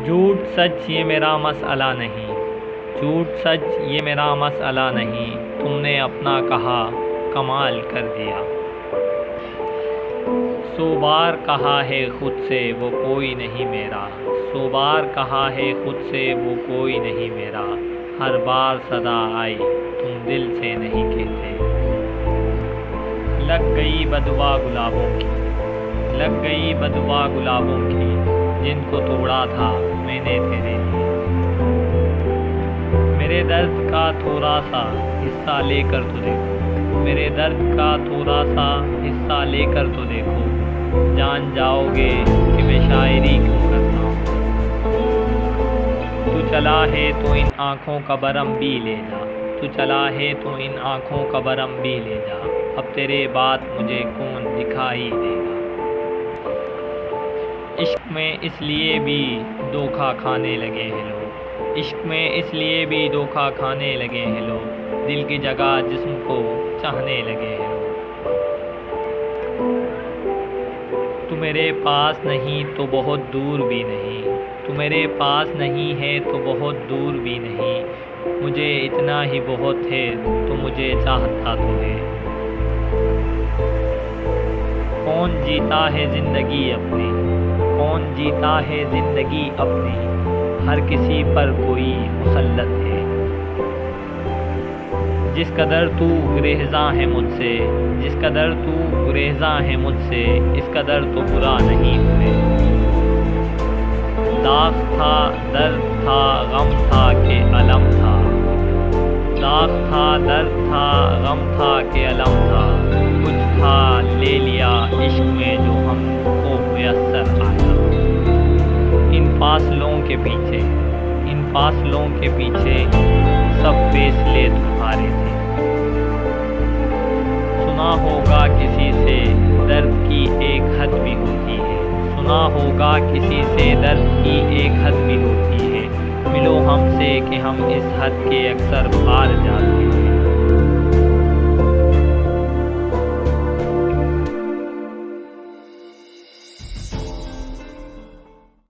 झूठ सच ये मेरा मसला नहीं, झूठ सच ये मेरा मसला नहीं, तुमने अपना कहा कमाल कर दिया। 100 बार कहा है खुद से वो कोई नहीं मेरा, 100 बार कहा है खुद से वो कोई नहीं मेरा, हर बार सदा आई तुम दिल से नहीं कहते। लग गई बदुआ गुलाबों की, लग गई बदुआ गुलाबों की, जिनको तोड़ा था मैंने तेरे लिए। मेरे दर्द का थोड़ा सा हिस्सा लेकर तो देखो, मेरे दर्द का थोड़ा सा हिस्सा लेकर तो देखो, जान जाओगे कि मैं शायरी क्यों करता हूँ। तू चला है तो इन आँखों का बरम भी ले जा, तू चला है तो इन आँखों का बरम भी ले जा, अब तेरे बाद मुझे कौन दिखाई देगा। इश्क में इसलिए भी धोखा खाने लगे हैं लोग, इश्क में इसलिए भी धोखा खाने लगे हैं लोग, दिल की जगह जिस्म को चाहने लगे हैं लोग। तू मेरे पास नहीं तो बहुत दूर भी नहीं, तू मेरे पास नहीं है तो बहुत दूर भी नहीं, मुझे इतना ही बहुत है तो मुझे चाहता तो है। कौन जीता है ज़िंदगी अपनी, कौन जीता है ज़िंदगी अपनी, हर किसी पर कोई मुसल्लत है। जिस कदर तू गुरेज़ा है मुझसे, जिस कदर तू गुरेज़ा है मुझसे, इस कदर तो बुरा नहीं हुए। दाग था, दर्द था, गम था कि अलम था, दाग था, दर्द था, गम था कि अलम था, कुछ था ले लिया इश्क में जो हमको मुयस्सर आया। इन फासलों के पीछे, इन फासलों के पीछे सब फैसले तुम्हारे थे। सुना होगा किसी से दर्द की एक हद भी होती है, सुना होगा किसी से दर्द की एक हद भी होती है, मिलो हमसे कि हम इस हद के अक्सर पार जाते हैं।